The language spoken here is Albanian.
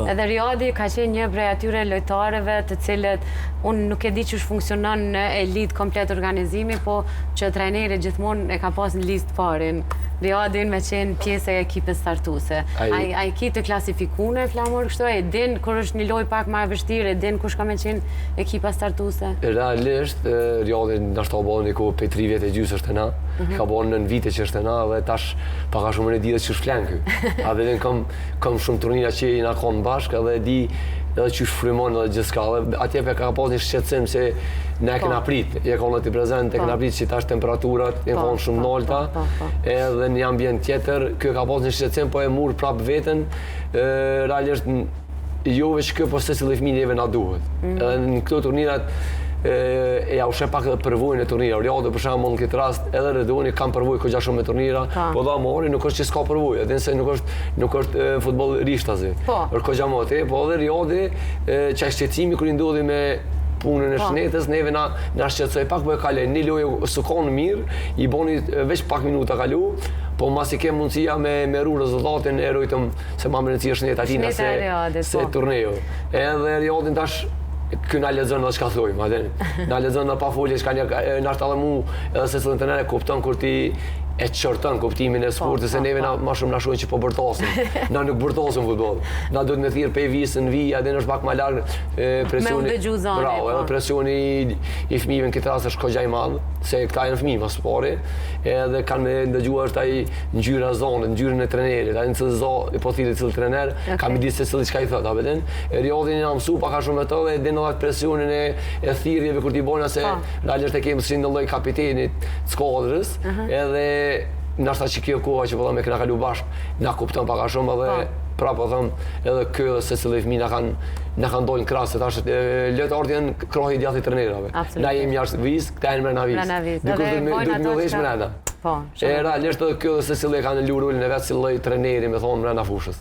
Edhe Riadi ka qenë një prej atyre lojtarëve të cilët unë nuk e di që funksionon në elit komplet organizimi, po që trajneri gjithmonë e ka pas në listë parin. Riadin me qenë pjesë e ekipës startuse. A i ki të klasifikune, Flamur, kështu e din kur është një loj pak ma e vështirë, e din kush ka me qenë ekipa startuse? Realisht, Riadin nështë ta bërë një kohë për 3 vjetë e gjysë është e na, ka bërë në vite që është e na, dhe tash paka shumë në di dhe që është flenkë. A dhe kam shumë turnira që i nga konë bashkë, edhe di edhe që shfrymon edhe gjithë dhe atje për ka pas një shqetësim se ne e këna prit, e konë të prezent, e këna prit që tash temperaturat e konë shumë nolta, edhe një ambient tjetër, kjo ka pas një shqetësim, po e murë prapë vetën, realisht jo veç kjo, po se cilë fëmijë neve na duhet. Edhe në këto turnirat, e ja u shep pak edhe përvojën e turnira. Riadi për shembull në këtë rast edhe Redoni kanë përvojë kogja shumë me turnira, po dha mori nuk është që s'ka përvojë, edhe se nuk është futboll rishtazi. Është kogja më te, po edhe Riadi çaj shqetësimi kur i ndodhi me punën e shnetës, neve na shqetësoi pak, po e kaloj një lojë sukon mirë, i boni veç pak minuta kalu, po mas i kem mundësia me ru rezultatin e rujtëm se ma më rëndësia shneta atina se turneo. Edhe Riadin tash kjo nga lezën dhe shka thojmë, nga lezën dhe pa folje, shka nga shtë edhe mu edhe se së të nere kupton kur ti e qërtën kuptimin e sportit, se neve ma shumë nga shojnë që po bërtasim. Na nuk bërtasim futbol. Na duhet me thirë pej visën, vija, edhe nështë pak ma largë presioni. Me ndëgju zoni. Bravo, edhe presioni i fëmijëve në këtë rast është kogja i madhë, se këta e në fëmijë mas pari, edhe kanë me ndëgjua është ai ngjyra zonë, ngjyrën e trenerit, ai në cilë zonë, po thiri cilë trener, kam i di se cilë qka i thot, apëtin. Riadin nga mësu paka shumë të dhe din edhe presionin e thirjeve kur t'i bojna se realisht e kemë si në lloj kapitenit të skuadrës, edhe nështë që kjo koha që me këna kalu bashkë, na kupton paka shumë edhe pra po thëmë edhe kjo dhe se cilë i fëmi na kanë dojnë në krasë, se ta është lojtarët janë krohi i djathi trenerave. Na jemi jashtë vizë, këta e në mrena vizë. Dikur du të mjëdhesh mrena. Realisht edhe kjo dhe se cilë e kanë lurë ullin e vetë si lloj treneri me thonë mrena fushës.